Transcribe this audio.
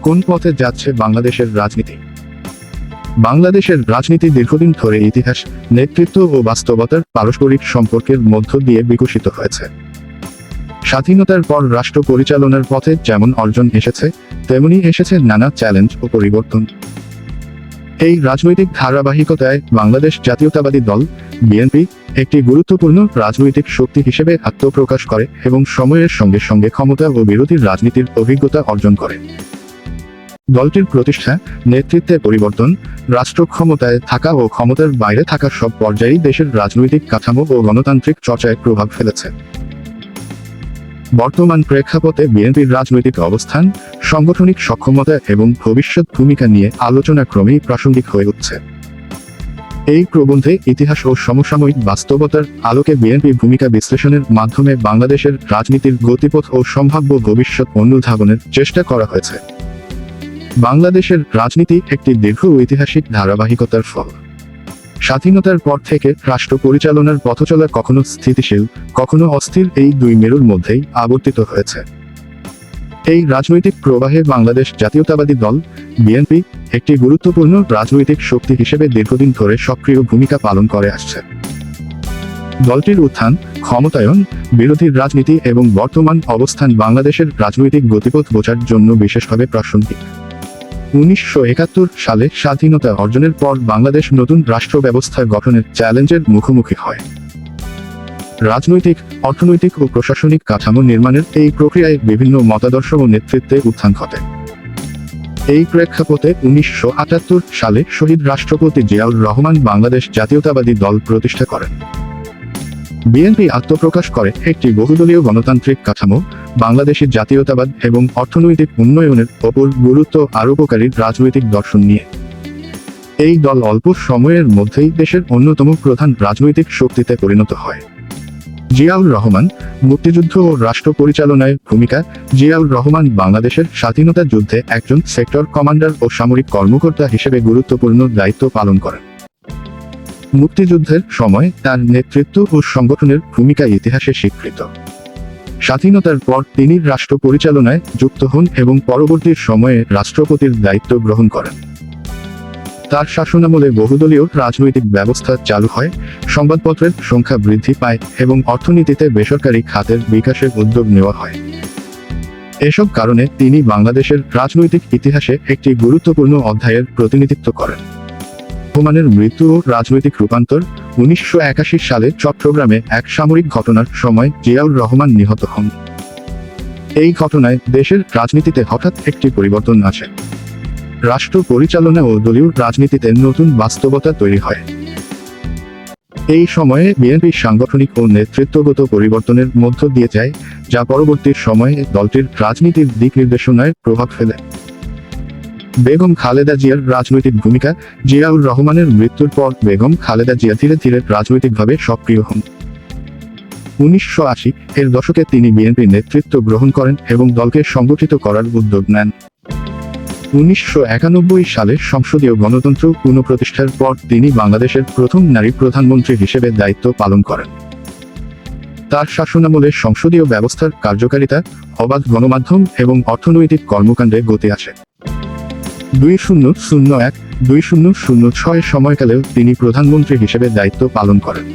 কোন পথে যাচ্ছে বাংলাদেশের রাজনীতি? বাংলাদেশের রাজনীতি দীর্ঘদিন ধরে ইতিহাস, নেতৃত্ব ও বাস্তবতার পারস্পরিক সম্পর্কের মধ্য দিয়ে বিকশিত হয়েছে। স্বাধীনতার পর রাষ্ট্র পরিচালনার পথে যেমন অর্জন এসেছে, তেমনি এসেছে নানা চ্যালেঞ্জ ও পরিবর্তন। এই রাজনৈতিক ধারাবাহিকতায় বাংলাদেশ জাতীয়তাবাদী দল বিএনপি একটি গুরুত্বপূর্ণ রাজনৈতিক শক্তি হিসেবে আত্মপ্রকাশ করে এবং সময়ের সঙ্গে সঙ্গে ক্ষমতা ও বিরোধী রাজনীতির অভিজ্ঞতা অর্জন করে। দলটির প্রতিষ্ঠা, নেতৃত্বে পরিবর্তন, রাষ্ট্র ক্ষমতায় থাকা ও ক্ষমতার বাইরে থাকা সব পর্যায়েই দেশের রাজনৈতিক কাঠামো ও গণতান্ত্রিক চর্চায় প্রভাব ফেলেছে। বর্তমান প্রেক্ষাপটে বিএনপির রাজনৈতিক অবস্থান, সাংগঠনিক সক্ষমতা এবং ভবিষ্যৎ ভূমিকা নিয়ে আলোচনা ক্রমেই প্রাসঙ্গিক হয়ে উঠছে। এই প্রবন্ধে ইতিহাস ও সমসাময়িক বাস্তবতার আলোকে বিএনপি ভূমিকা বিশ্লেষণের মাধ্যমে বাংলাদেশের রাজনীতির গতিপথ ও সম্ভাব্য ভবিষ্যৎ অনুধাবনের চেষ্টা করা হয়েছে। বাংলাদেশের রাজনীতি একটি দীর্ঘ ঐতিহাসিক ধারাবাহিকতার ফল। স্বাধীনতার পর থেকে রাষ্ট্র পরিচালনার পথচলা কখনো স্থিতিশীল, কখনো অস্থির, এই দুই মেরুর মধ্যেই আবর্তিত হয়েছে। এই রাজনৈতিক প্রবাহে বাংলাদেশ জাতীয়তাবাদী দল বিএনপি একটি গুরুত্বপূর্ণ রাজনৈতিক শক্তি হিসেবে দীর্ঘদিন ধরে সক্রিয় ভূমিকা পালন করে আসছে। দলটির উত্থান, ক্ষমতায়ন, বিরোধী রাজনীতি এবং বর্তমান অবস্থান বাংলাদেশের রাজনৈতিক গতিপথ বোঝার জন্য বিশেষভাবে প্রাসঙ্গিক। 1971 সালে স্বাধীনতা অর্জনের পর বাংলাদেশ নতুন রাষ্ট্র ব্যবস্থা গঠনের চ্যালেঞ্জের মুখোমুখি হয়। রাজনৈতিক, অর্থনৈতিক ও প্রশাসনিক কাঠামো নির্মাণের এই প্রক্রিয়ায় বিভিন্ন মতাদর্শ ও নেতৃত্বে উত্থান ঘটে। এই প্রেক্ষাপটে 1978 সালে শহীদ রাষ্ট্রপতি জিয়াউর রহমান বাংলাদেশ জাতীয়তাবাদী দল প্রতিষ্ঠা করেন। বিএনপি আত্মপ্রকাশ করে একটি বহুদলীয় গণতান্ত্রিক কাঠামো, বাংলাদেশের জাতীয়তাবাদ এবং অর্থনৈতিক উন্নয়নের ওপর গুরুত্ব আরোপকারী রাজনৈতিক দর্শন নিয়ে। এই দল অল্প সময়ের মধ্যেই দেশের অন্যতম প্রধান রাজনৈতিক শক্তিতে পরিণত হয়। জিয়াউর রহমান, মুক্তিযুদ্ধ ও রাষ্ট্র পরিচালনায় ভূমিকা। জিয়াউর রহমান বাংলাদেশের স্বাধীনতা যুদ্ধে একজন সেক্টর কমান্ডার ও সামরিক কর্মকর্তা হিসেবে গুরুত্বপূর্ণ দায়িত্ব পালন করেন। মুক্তিযুদ্ধের সময় তার নেতৃত্ব ও সংগঠনের ভূমিকা ইতিহাসে স্বীকৃত। স্বাধীনতার পর তিনি রাষ্ট্র পরিচালনায় যুক্ত হন এবং পরবর্তী সময়ে রাষ্ট্রপতির দায়িত্ব গ্রহণ করেন। তার শাসনামলে বহুদলীয় রাজনৈতিক ব্যবস্থা চালু হয়, সংবাদপত্রের সংখ্যা বৃদ্ধি পায় এবং অর্থনীতিতে বেসরকারি খাতের বিকাশের উদ্যোগ নেওয়া হয়। এসব কারণে তিনি বাংলাদেশের রাজনৈতিক ইতিহাসে একটি গুরুত্বপূর্ণ অধ্যায়ের প্রতিনিধিত্ব করেন। রহমানের মৃত্যু ও রাজনৈতিক রূপান্তর। 1981 সালে চট্টগ্রামে এক সামরিক ঘটনার সময় জিয়াউর রহমান নিহত হন। এই ঘটনায় দেশের রাজনীতিতে হঠাৎ একটি পরিবর্তন আসে। রাষ্ট্র পরিচালনা ও দলীয় রাজনীতিতে নতুন বাস্তবতা তৈরি হয়। এই সময়ে বিএনপি সাংগঠনিক ও নেতৃত্বগত পরিবর্তনের মধ্য দিয়ে যায়, যা পরবর্তী সময়ে দলটির রাজনীতির দিক নির্দেশনায় প্রভাব ফেলে। বেগম খালেদা জিয়ার রাজনৈতিক ভূমিকা। জিয়াউর রহমানের মৃত্যুর পর বেগম খালেদা জিয়া ধীরে ধীরে রাজনৈতিকভাবে সক্রিয় হন। 1980 এর দশকে তিনি বিএনপি নেতৃত্ব গ্রহণ করেন এবং দলকে সংগঠিত করার উদ্যোগ নেন। 1991 সালে সংসদীয় গণতন্ত্র পুনঃপ্রতিষ্ঠার পর তিনি বাংলাদেশের প্রথম নারী প্রধানমন্ত্রী হিসেবে দায়িত্ব পালন করেন। তার শাসনামলে সংসদীয় ব্যবস্থার কার্যকারিতা, অবাধ গণমাধ্যম এবং অর্থনৈতিক কর্মকাণ্ডে গতি আসে। 2001-2006 সময়কালেও তিনি প্রধানমন্ত্রী হিসেবে দায়িত্ব পালন করেন।